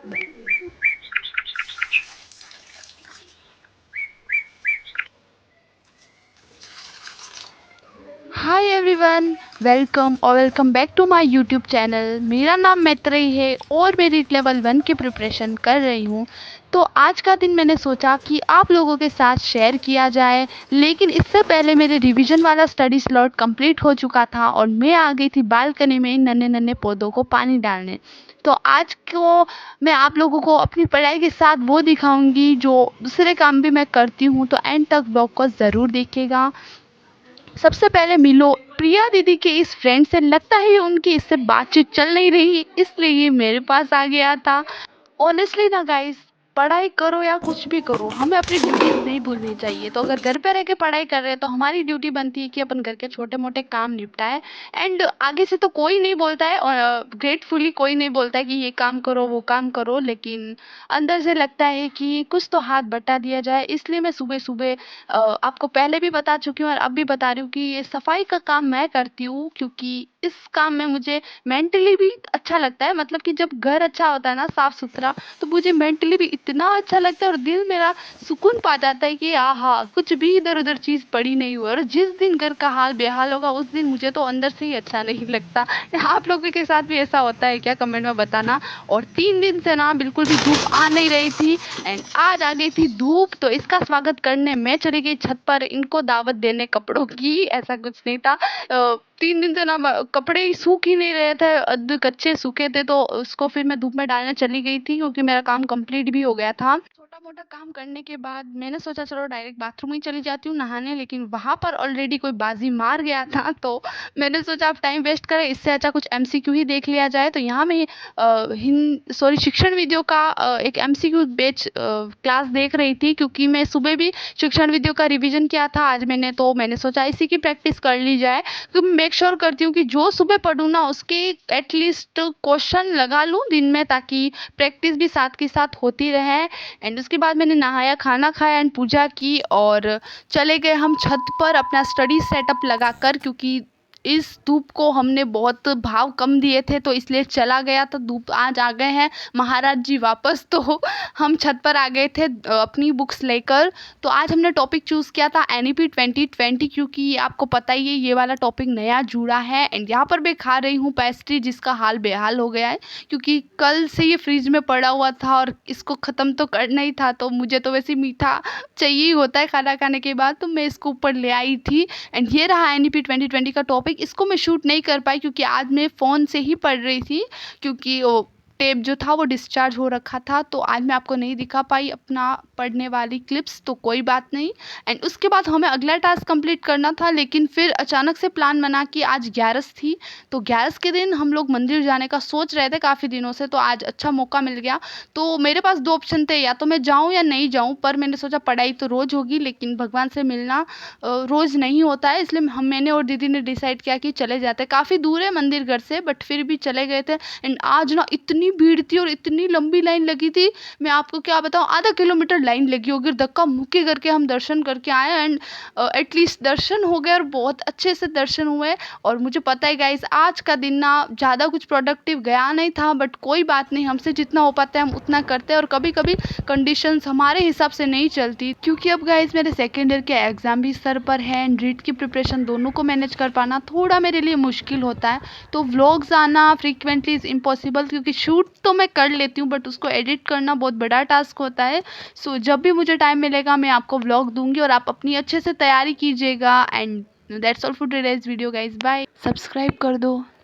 Hi everyone, welcome back to my YouTube channel. मेरा नाम मैत्रेयी है और मेरी लेवल 1 की प्रिपरेशन कर रही हूँ। तो आज का दिन मैंने सोचा कि आप लोगों के साथ शेयर किया जाए, लेकिन इससे पहले मेरे रिवीजन वाला स्टडी स्लॉट कंप्लीट हो चुका था और मैं आ गई थी बालकनी में नन्हे नन्हे पौधों को पानी डालने। तो आज को मैं आप लोगों को अपनी पढ़ाई के साथ वो दिखाऊंगी जो दूसरे काम भी मैं करती हूँ, तो एंड तक ब्लॉग को ज़रूर देखिएगा। सबसे पहले मिलो प्रिया दीदी के इस फ्रेंड से, लगता है उनकी इससे बातचीत चल नहीं रही, इसलिए ये मेरे पास आ गया था। ऑनेस्टली ना गाइस, पढ़ाई करो या कुछ भी करो, हमें अपनी ड्यूटीज नहीं भूलनी चाहिए। तो अगर घर पे रह के पढ़ाई कर रहे हैं तो हमारी ड्यूटी बनती है कि अपन घर के छोटे मोटे काम निपटाए। एंड आगे से तो कोई नहीं बोलता है, और ग्रेटफुली कोई नहीं बोलता है कि ये काम करो वो काम करो, लेकिन अंदर से लगता है कि कुछ तो हाथ बटा दिया जाए। इसलिए मैं सुबह सुबह आपको पहले भी बता चुकी हूँ और अब भी बता रही हूँ कि ये सफाई का काम मैं करती हूँ, क्योंकि इस काम में मुझे मेंटली भी अच्छा लगता है। मतलब कि जब घर अच्छा होता है ना, साफ सुथरा, तो मुझे मेंटली भी इतना अच्छा लगता है और दिल मेरा सुकून पा जाता है कि आहा, कुछ भी इधर उधर चीज पड़ी नहीं हुई। और जिस दिन घर का हाल बेहाल होगा उस दिन मुझे तो अंदर से ही अच्छा नहीं लगता। आप लोगों के साथ भी ऐसा होता है क्या? कमेंट में बताना। और 3 दिन से ना बिल्कुल भी धूप आ नहीं रही थी, एंड आज आ गई थी धूप, तो इसका स्वागत करने मैं चली गई छत पर, इनको दावत देने कपड़ों की। ऐसा कुछ नहीं था। 3 दिन से ना कपड़े ही सूख ही नहीं रहे थे, अध कच्चे सूखे थे, तो उसको फिर मैं धूप में डालने चली गई थी, क्योंकि मेरा काम कंप्लीट भी हो गया था। छोटा मोटा काम करने के बाद मैंने सोचा चलो डायरेक्ट बाथरूम ही चली जाती हूँ नहाने, लेकिन वहां पर ऑलरेडी कोई बाजी मार गया था। तो मैंने सोचा अब टाइम वेस्ट करें, इससे अच्छा कुछ एमसीक्यू ही देख लिया जाए। तो यहाँ मैं शिक्षण वीडियो का एक एमसीक्यू बेच क्लास देख रही थी, क्योंकि मैं सुबह भी शिक्षण वीडियो का रिवीजन किया था आज मैंने, तो मैंने सोचा इसी की प्रैक्टिस कर ली जाए। तो मैं मेक श्योर करती हूँ कि जो सुबह पढूँ ना उसके एटलीस्ट क्वेश्चन लगा लूँ दिन में, ताकि प्रैक्टिस भी साथ के साथ होती रहे। एंड उसके बाद मैंने नहाया, खाना खाया एंड पूजा की, और चले गए हम छत पर अपना स्टडी सेटअप लगाकर, क्योंकि इस धूप को हमने बहुत भाव कम दिए थे, तो इसलिए चला गया। तो धूप आज आ गए हैं महाराज जी वापस, तो हम छत पर आ गए थे अपनी बुक्स लेकर। तो आज हमने टॉपिक चूज़ किया था एनईपी 2020, क्योंकि आपको पता ही है ये वाला टॉपिक नया जुड़ा है। एंड यहाँ पर मैं खा रही हूँ पेस्ट्री, जिसका हाल बेहाल हो गया है, क्योंकि कल से ये फ्रिज में पड़ा हुआ था और इसको ख़त्म तो करना ही था। तो मुझे तो वैसे मीठा चाहिए ही होता है खाना खाने के बाद, तो मैं इसको ऊपर ले आई थी। एंड ये रहा एनईपी 2020 का टॉपिक। इसको मैं शूट नहीं कर पाई, क्योंकि आज मैं फ़ोन से ही पढ़ रही थी, क्योंकि वो टेप जो था वो डिस्चार्ज हो रखा था। तो आज मैं आपको नहीं दिखा पाई अपना पढ़ने वाली क्लिप्स, तो कोई बात नहीं। एंड उसके बाद हमें अगला टास्क कंप्लीट करना था, लेकिन फिर अचानक से प्लान बना कि आज 11 थी, तो 11 के दिन हम लोग मंदिर जाने का सोच रहे थे काफ़ी दिनों से। तो आज अच्छा मौका मिल गया। तो मेरे पास दो ऑप्शन थे, या तो मैं जाऊँ या नहीं जाऊँ, पर मैंने सोचा पढ़ाई तो रोज़ होगी, लेकिन भगवान से मिलना रोज़ नहीं होता है। इसलिए हम मैंने और दीदी ने डिसाइड किया कि चले जाते। काफ़ी दूर है मंदिर घर से, बट फिर भी चले गए थे। एंड आज ना इतनी भीड़ थी और इतनी लंबी लाइन लगी थी, मैं आपको क्या बताऊँ, आधा किलोमीटर लाइन लगी होगी। धक्का मुक्की करके हम दर्शन करके आए, एंड एटलीस्ट दर्शन हो गए और बहुत अच्छे से दर्शन हुए। और मुझे पता है गाइस, आज का दिन ना ज़्यादा कुछ प्रोडक्टिव गया नहीं था, बट कोई बात नहीं, हमसे जितना हो पाता है हम उतना करते हैं। और कभी कभी कंडीशंस हमारे हिसाब से नहीं चलती, क्योंकि अब गाइस मेरे सेकेंड ईयर के एग्ज़ाम भी सर पर है, एंड रीट की प्रिपरेशन, दोनों को मैनेज कर पाना थोड़ा मेरे लिए मुश्किल होता है। तो व्लॉग्स आना फ्रीक्वेंटली इज़ इम्पॉसिबल, क्योंकि शूट तो मैं कर लेती हूँ, बट उसको एडिट करना बहुत बड़ा टास्क होता है। सो जब भी मुझे टाइम मिलेगा मैं आपको व्लॉग दूंगी, और आप अपनी अच्छे से तैयारी कीजिएगा। And that's all for today's video guys, bye. Subscribe कर दो।